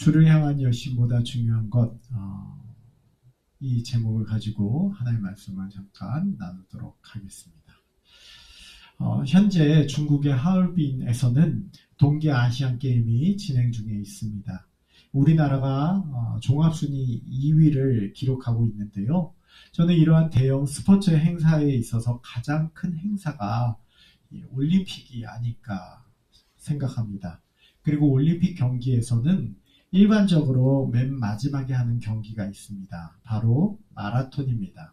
주를 향한 열심보다 중요한 것, 이 제목을 가지고 하나의 말씀을 잠깐 나누도록 하겠습니다. 현재 중국의 하얼빈에서는 동계 아시안 게임이 진행 중에 있습니다. 우리나라가 종합순위 2위를 기록하고 있는데요. 저는 이러한 대형 스포츠 행사에 있어서 가장 큰 행사가 올림픽이 아닐까 생각합니다. 그리고 올림픽 경기에서는 일반적으로 맨 마지막에 하는 경기가 있습니다. 바로 마라톤입니다.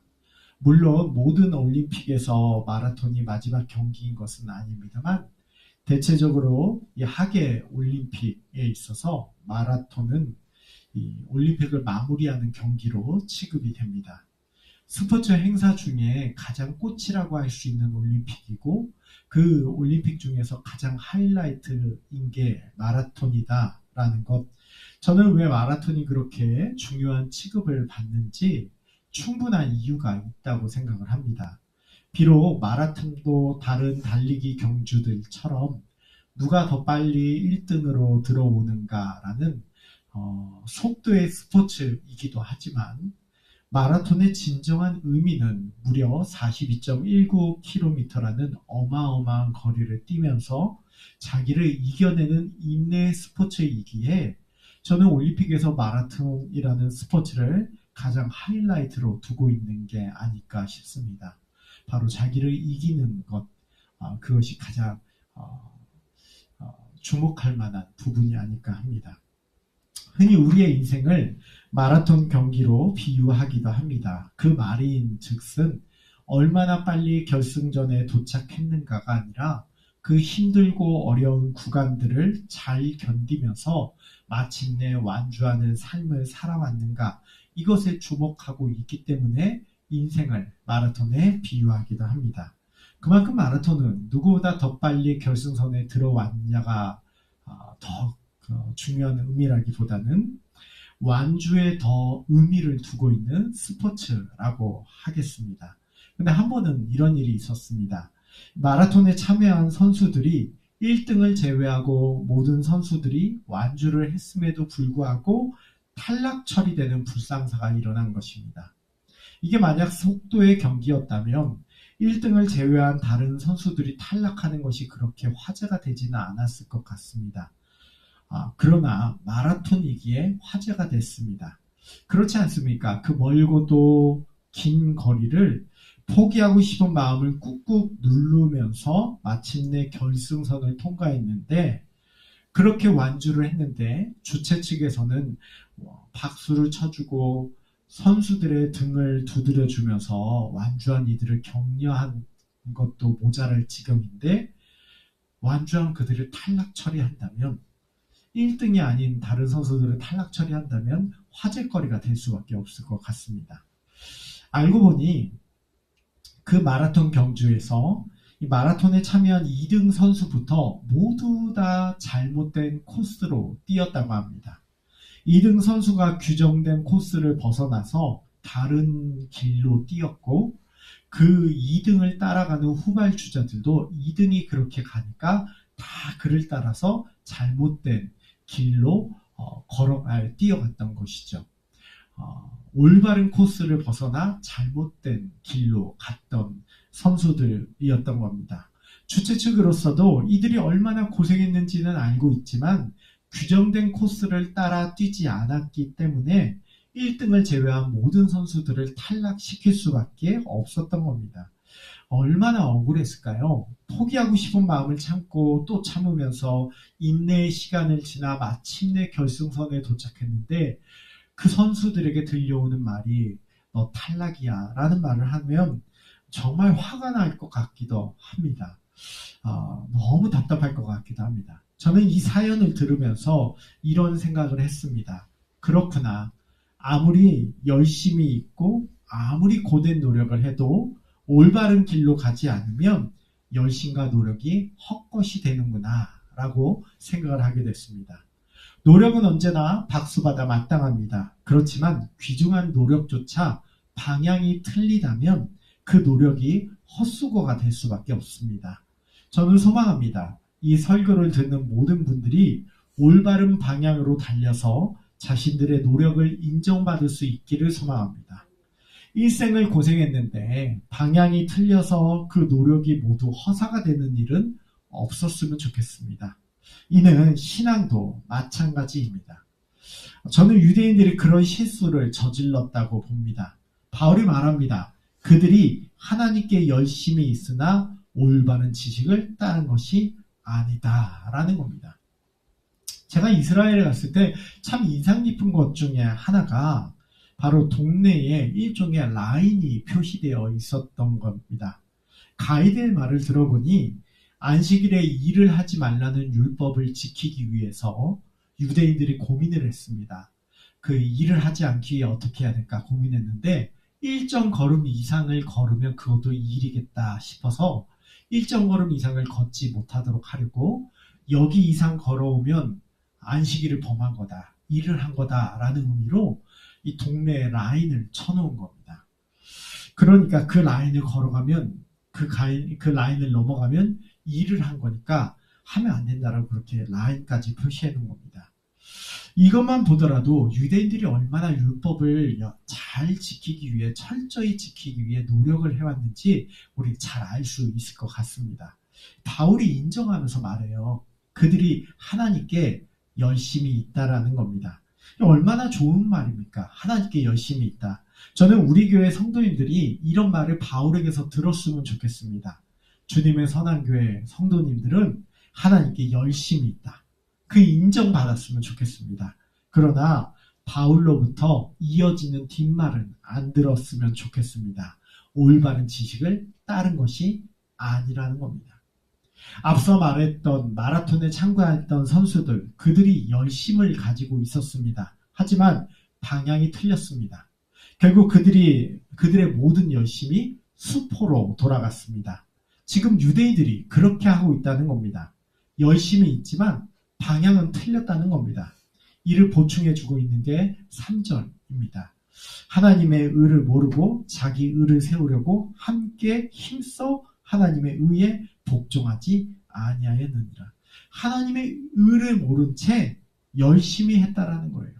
물론 모든 올림픽에서 마라톤이 마지막 경기인 것은 아닙니다만 대체적으로 이 하계 올림픽에 있어서 마라톤은 이 올림픽을 마무리하는 경기로 취급이 됩니다. 스포츠 행사 중에 가장 꽃이라고 할 수 있는 올림픽이고 그 올림픽 중에서 가장 하이라이트인 게 마라톤이다라는 것. 저는 왜 마라톤이 그렇게 중요한 취급을 받는지 충분한 이유가 있다고 생각을 합니다. 비록 마라톤도 다른 달리기 경주들처럼 누가 더 빨리 1등으로 들어오는가라는 속도의 스포츠이기도 하지만 마라톤의 진정한 의미는 무려 42.19km라는 어마어마한 거리를 뛰면서 자기를 이겨내는 인내의 스포츠이기에 저는 올림픽에서 마라톤이라는 스포츠를 가장 하이라이트로 두고 있는 게 아닐까 싶습니다. 바로 자기를 이기는 것, 그것이 가장 주목할 만한 부분이 아닐까 합니다. 흔히 우리의 인생을 마라톤 경기로 비유하기도 합니다. 그 말인 즉슨 얼마나 빨리 결승전에 도착했는가가 아니라 그 힘들고 어려운 구간들을 잘 견디면서 마침내 완주하는 삶을 살아왔는가, 이것에 주목하고 있기 때문에 인생을 마라톤에 비유하기도 합니다. 그만큼 마라톤은 누구보다 더 빨리 결승선에 들어왔냐가 더 중요한 의미라기보다는 완주에 더 의미를 두고 있는 스포츠라고 하겠습니다. 근데 한 번은 이런 일이 있었습니다. 마라톤에 참여한 선수들이 1등을 제외하고 모든 선수들이 완주를 했음에도 불구하고 탈락 처리되는 불상사가 일어난 것입니다. 이게 만약 속도의 경기였다면 1등을 제외한 다른 선수들이 탈락하는 것이 그렇게 화제가 되지는 않았을 것 같습니다. 그러나 마라톤이기에 화제가 됐습니다. 그렇지 않습니까? 그 멀고도 긴 거리를 포기하고 싶은 마음을 꾹꾹 누르면서 마침내 결승선을 통과했는데, 그렇게 완주를 했는데 주최 측에서는 박수를 쳐주고 선수들의 등을 두드려주면서 완주한 이들을 격려한 것도 모자랄 지경인데, 완주한 그들을 탈락 처리한다면, 1등이 아닌 다른 선수들을 탈락 처리한다면 화제거리가 될 수밖에 없을 것 같습니다. 알고 보니 그 마라톤 경주에서 이 마라톤에 참여한 2등 선수부터 모두 다 잘못된 코스로 뛰었다고 합니다. 2등 선수가 규정된 코스를 벗어나서 다른 길로 뛰었고, 그 2등을 따라가는 후발주자들도 2등이 그렇게 가니까 다 그를 따라서 잘못된 길로 뛰어갔던 것이죠. 올바른 코스를 벗어나 잘못된 길로 갔던 선수들이었던 겁니다. 주최 측으로서도 이들이 얼마나 고생했는지는 알고 있지만 규정된 코스를 따라 뛰지 않았기 때문에 1등을 제외한 모든 선수들을 탈락시킬 수밖에 없었던 겁니다. 얼마나 억울했을까요? 포기하고 싶은 마음을 참고 또 참으면서 인내의 시간을 지나 마침내 결승선에 도착했는데, 그 선수들에게 들려오는 말이 너 탈락이야 라는 말을 하면 정말 화가 날 것 같기도 합니다. 너무 답답할 것 같기도 합니다. 저는 이 사연을 들으면서 이런 생각을 했습니다. 그렇구나. 아무리 열심히 있고 아무리 고된 노력을 해도 올바른 길로 가지 않으면 열심과 노력이 헛것이 되는구나 라고 생각을 하게 됐습니다. 노력은 언제나 박수받아 마땅합니다. 그렇지만 귀중한 노력조차 방향이 틀리다면 그 노력이 헛수고가 될 수밖에 없습니다. 저는 소망합니다. 이 설교를 듣는 모든 분들이 올바른 방향으로 달려서 자신들의 노력을 인정받을 수 있기를 소망합니다. 일생을 고생했는데 방향이 틀려서 그 노력이 모두 허사가 되는 일은 없었으면 좋겠습니다. 이는 신앙도 마찬가지입니다. 저는 유대인들이 그런 실수를 저질렀다고 봅니다. 바울이 말합니다. 그들이 하나님께 열심히 있으나 올바른 지식을 따른 것이 아니다 라는 겁니다. 제가 이스라엘에 갔을 때 참 인상 깊은 것 중에 하나가 바로 동네에 일종의 라인이 표시되어 있었던 겁니다. 가이드의 말을 들어보니 안식일에 일을 하지 말라는 율법을 지키기 위해서 유대인들이 고민을 했습니다. 그 일을 하지 않기 위해 어떻게 해야 될까 고민했는데 일정 걸음 이상을 걸으면 그것도 일이겠다 싶어서 일정 걸음 이상을 걷지 못하도록 하려고 여기 이상 걸어오면 안식일을 범한 거다, 일을 한 거다라는 의미로 이 동네에 라인을 쳐놓은 겁니다. 그러니까 그 라인을 걸어가면 그 라인을 넘어가면 일을 한 거니까 하면 안 된다라고 그렇게 라인까지 표시해 놓은 겁니다. 이것만 보더라도 유대인들이 얼마나 율법을 잘 지키기 위해 철저히 지키기 위해 노력을 해왔는지 우리 잘 알 수 있을 것 같습니다. 바울이 인정하면서 말해요. 그들이 하나님께 열심히 있다라는 겁니다. 얼마나 좋은 말입니까? 하나님께 열심히 있다. 저는 우리 교회 성도님들이 이런 말을 바울에게서 들었으면 좋겠습니다. 주님의 선한 교회 성도님들은 하나님께 열심히 있다. 그 인정받았으면 좋겠습니다. 그러나 바울로부터 이어지는 뒷말은 안 들었으면 좋겠습니다. 올바른 지식을 따른 것이 아니라는 겁니다. 앞서 말했던 마라톤에 참가했던 선수들, 그들이 열심을 가지고 있었습니다. 하지만 방향이 틀렸습니다. 결국 그들의 모든 열심이 수포로 돌아갔습니다. 지금 유대인들이 그렇게 하고 있다는 겁니다. 열심히 있지만 방향은 틀렸다는 겁니다. 이를 보충해주고 있는 게 3절입니다. 하나님의 의를 모르고 자기 의를 세우려고 함께 힘써 하나님의 의에 복종하지 아니하였느니라. 하나님의 의를 모른 채 열심히 했다라는 거예요.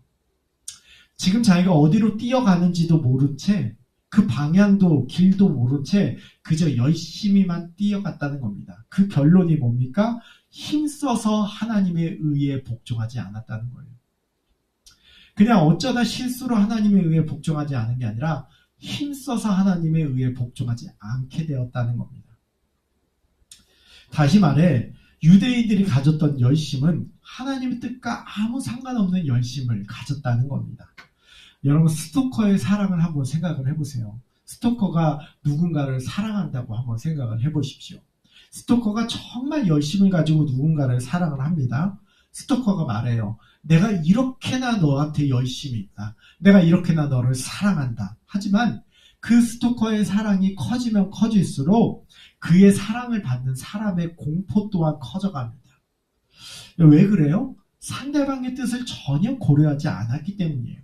지금 자기가 어디로 뛰어가는지도 모른 채 그 방향도 길도 모른 채 그저 열심히만 뛰어갔다는 겁니다. 그 결론이 뭡니까? 힘써서 하나님의 의에 복종하지 않았다는 거예요. 그냥 어쩌다 실수로 하나님의 의에 복종하지 않은 게 아니라 힘써서 하나님의 의에 복종하지 않게 되었다는 겁니다. 다시 말해 유대인들이 가졌던 열심은 하나님의 뜻과 아무 상관없는 열심을 가졌다는 겁니다. 여러분 스토커의 사랑을 한번 생각을 해보세요. 스토커가 누군가를 사랑한다고 한번 생각을 해보십시오. 스토커가 정말 열심을 가지고 누군가를 사랑을 합니다. 스토커가 말해요. 내가 이렇게나 너한테 열심히 있다. 내가 이렇게나 너를 사랑한다. 하지만 그 스토커의 사랑이 커지면 커질수록 그의 사랑을 받는 사람의 공포 또한 커져갑니다. 왜 그래요? 상대방의 뜻을 전혀 고려하지 않았기 때문이에요.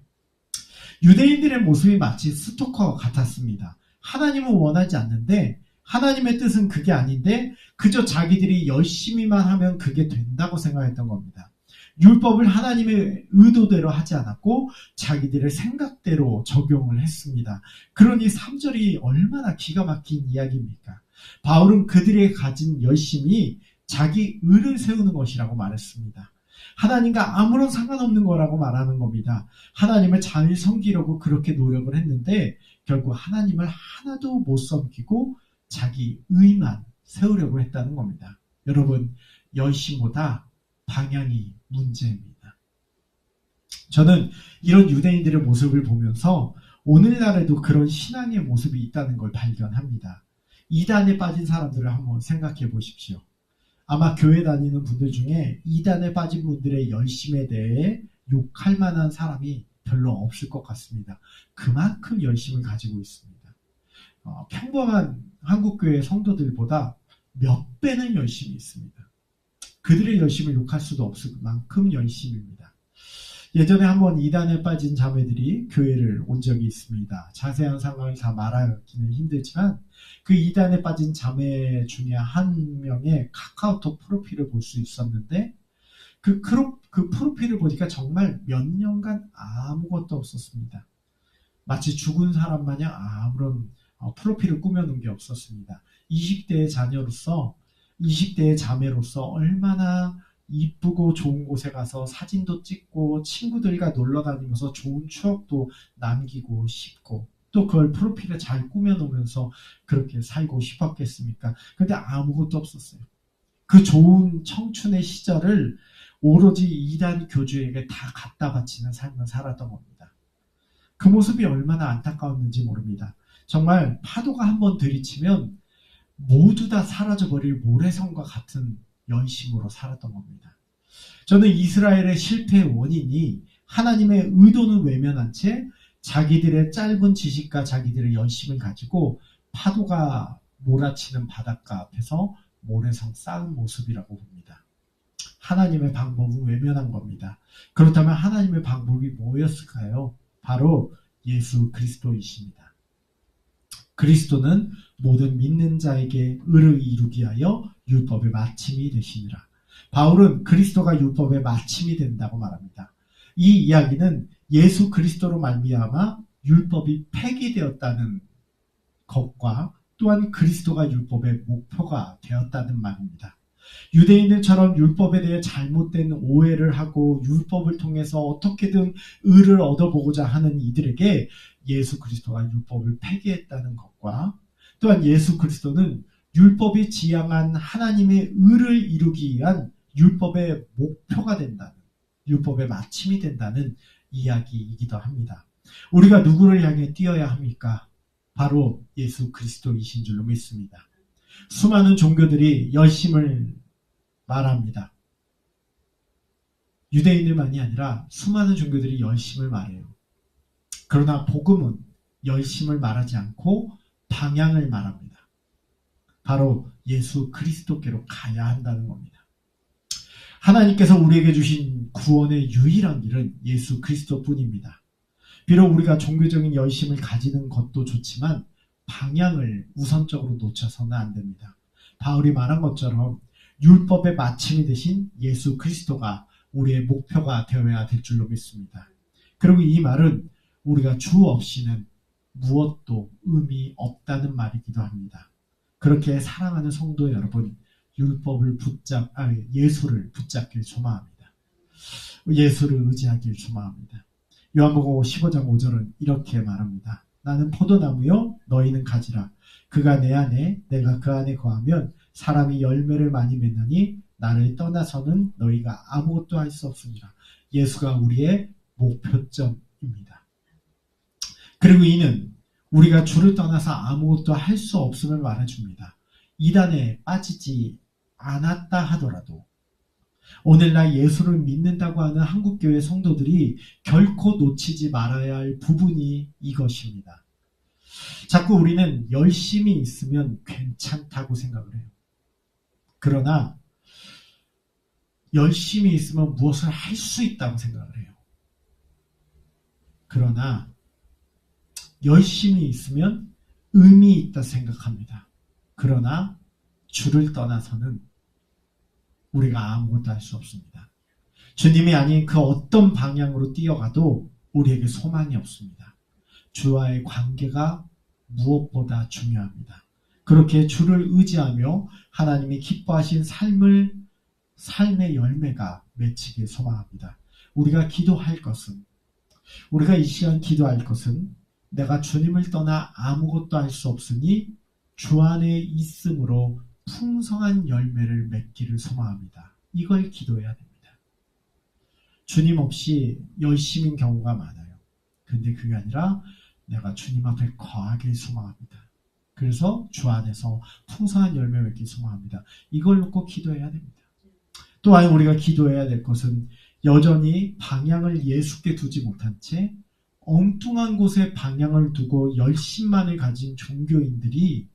유대인들의 모습이 마치 스토커와 같았습니다. 하나님은 원하지 않는데 하나님의 뜻은 그게 아닌데 그저 자기들이 열심히만 하면 그게 된다고 생각했던 겁니다. 율법을 하나님의 의도대로 하지 않았고 자기들의 생각대로 적용을 했습니다. 그러니 3절이 얼마나 기가 막힌 이야기입니까? 바울은 그들의 가진 열심이 자기 의를 세우는 것이라고 말했습니다. 하나님과 아무런 상관없는 거라고 말하는 겁니다. 하나님을 잘 섬기려고 그렇게 노력을 했는데 결국 하나님을 하나도 못 섬기고 자기 의만 세우려고 했다는 겁니다. 여러분, 열심보다 방향이 문제입니다. 저는 이런 유대인들의 모습을 보면서 오늘날에도 그런 신앙의 모습이 있다는 걸 발견합니다. 이단에 빠진 사람들을 한번 생각해 보십시오. 아마 교회 다니는 분들 중에 이단에 빠진 분들의 열심에 대해 욕할 만한 사람이 별로 없을 것 같습니다. 그만큼 열심을 가지고 있습니다. 평범한 한국교회 성도들보다 몇 배는 열심히 있습니다. 그들의 열심을 욕할 수도 없을 만큼 열심입니다. 예전에 한번 이단에 빠진 자매들이 교회를 온 적이 있습니다. 자세한 상황을 다 말하기는 힘들지만 그 이단에 빠진 자매 중에 한 명의 카카오톡 프로필을 볼 수 있었는데 그 프로필을 보니까 정말 몇 년간 아무것도 없었습니다. 마치 죽은 사람 마냥 아무런 프로필을 꾸며놓은 게 없었습니다. 20대의 자녀로서, 20대의 자매로서 얼마나 이쁘고 좋은 곳에 가서 사진도 찍고 친구들과 놀러 다니면서 좋은 추억도 남기고 싶고 또 그걸 프로필에 잘 꾸며놓으면서 그렇게 살고 싶었겠습니까? 근데 아무것도 없었어요. 그 좋은 청춘의 시절을 오로지 이단 교주에게 다 갖다 바치는 삶을 살았던 겁니다. 그 모습이 얼마나 안타까웠는지 모릅니다. 정말 파도가 한번 들이치면 모두 다 사라져버릴 모래성과 같은 열심으로 살았던 겁니다. 저는 이스라엘의 실패의 원인이 하나님의 의도는 외면한 채 자기들의 짧은 지식과 자기들의 열심을 가지고 파도가 몰아치는 바닷가 앞에서 모래성 쌓은 모습이라고 봅니다. 하나님의 방법은 외면한 겁니다. 그렇다면 하나님의 방법이 뭐였을까요? 바로 예수 그리스도이십니다. 그리스도는 모든 믿는 자에게 의를 이루기 하여 율법의 마침이 되시니라. 바울은 그리스도가 율법의 마침이 된다고 말합니다. 이 이야기는 예수 그리스도로 말미암아 율법이 폐기되었다는 것과 또한 그리스도가 율법의 목표가 되었다는 말입니다. 유대인들처럼 율법에 대해 잘못된 오해를 하고 율법을 통해서 어떻게든 의를 얻어보고자 하는 이들에게 예수 그리스도가 율법을 폐기했다는 것과 또한 예수 그리스도는 율법이 지향한 하나님의 의를 이루기 위한 율법의 목표가 된다는, 율법의 마침이 된다는 이야기이기도 합니다. 우리가 누구를 향해 뛰어야 합니까? 바로 예수 그리스도이신 줄로 믿습니다. 수많은 종교들이 열심을 말합니다. 유대인들만이 아니라 수많은 종교들이 열심을 말해요. 그러나 복음은 열심을 말하지 않고 방향을 말합니다. 바로 예수 그리스도께로 가야 한다는 겁니다. 하나님께서 우리에게 주신 구원의 유일한 길은 예수 그리스도뿐입니다. 비록 우리가 종교적인 열심을 가지는 것도 좋지만 방향을 우선적으로 놓쳐서는 안 됩니다. 바울이 말한 것처럼 율법의 마침이 되신 예수 그리스도가 우리의 목표가 되어야 될 줄로 믿습니다. 그리고 이 말은 우리가 주 없이는 무엇도 의미 없다는 말이기도 합니다. 그렇게 사랑하는 성도 여러분, 예수를 붙잡길 소망합니다. 예수를 의지하길 소망합니다. 요한복음 15장 5절은 이렇게 말합니다. 나는 포도나무요 너희는 가지라. 그가 내 안에 내가 그 안에 거하면 사람이 열매를 많이 맺나니 나를 떠나서는 너희가 아무것도 할 수 없으니라. 예수가 우리의 목표점입니다. 그리고 이는 우리가 주를 떠나서 아무것도 할 수 없음을 말해줍니다. 이단에 빠지지 않았다 하더라도 오늘날 예수를 믿는다고 하는 한국교회 성도들이 결코 놓치지 말아야 할 부분이 이것입니다. 자꾸 우리는 열심히 있으면 괜찮다고 생각을 해요. 그러나 열심히 있으면 무엇을 할 수 있다고 생각을 해요. 그러나 열심히 있으면 의미 있다 생각합니다. 그러나 주를 떠나서는 우리가 아무것도 할 수 없습니다. 주님이 아닌 그 어떤 방향으로 뛰어가도 우리에게 소망이 없습니다. 주와의 관계가 무엇보다 중요합니다. 그렇게 주를 의지하며 하나님이 기뻐하신 삶의 열매가 맺히길 소망합니다. 우리가 이 시간 기도할 것은 내가 주님을 떠나 아무것도 할 수 없으니 주 안에 있음으로 풍성한 열매를 맺기를 소망합니다. 이걸 기도해야 됩니다. 주님 없이 열심인 경우가 많아요. 근데 그게 아니라 내가 주님 앞에 거하길 소망합니다. 그래서 주 안에서 풍성한 열매 맺길 소망합니다. 이걸 놓고 기도해야 됩니다. 또한 우리가 기도해야 될 것은 여전히 방향을 예수께 두지 못한 채 엉뚱한 곳에 방향을 두고 열심만을 가진 종교인들이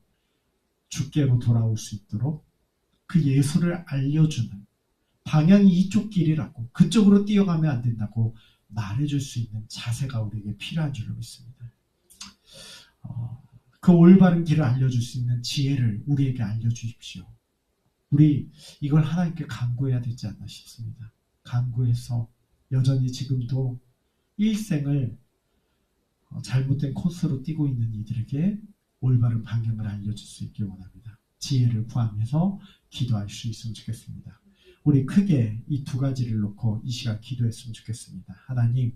주께로 돌아올 수 있도록 그 예수를 알려주는 방향이 이쪽 길이라고 그쪽으로 뛰어가면 안 된다고 말해줄 수 있는 자세가 우리에게 필요한 줄로 믿습니다. 그 올바른 길을 알려줄 수 있는 지혜를 우리에게 알려주십시오. 우리 이걸 하나님께 간구해야 되지 않나 싶습니다. 간구해서 여전히 지금도 일생을 잘못된 코스로 뛰고 있는 이들에게 올바른 방향을 알려줄 수 있길 원합니다. 지혜를 구하면서 기도할 수 있으면 좋겠습니다. 우리 크게 이 두 가지를 놓고 이 시간 기도했으면 좋겠습니다. 하나님,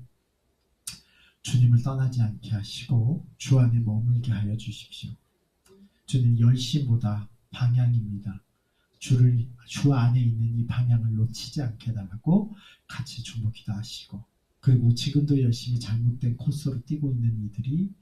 주님을 떠나지 않게 하시고 주 안에 머물게 하여 주십시오. 주님, 열심보다 방향입니다. 주 안에 있는 이 방향을 놓치지 않게 해달라고 같이 주보 기도하시고, 그리고 지금도 열심히 잘못된 코스로 뛰고 있는 이들이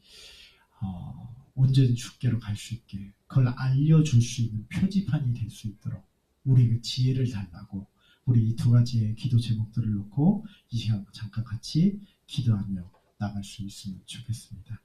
온전히 주께로 갈 수 있게 그걸 알려줄 수 있는 표지판이 될 수 있도록 우리에게 지혜를 달라고, 우리 이 두 가지의 기도 제목들을 놓고 이 시간 잠깐 같이 기도하며 나갈 수 있으면 좋겠습니다.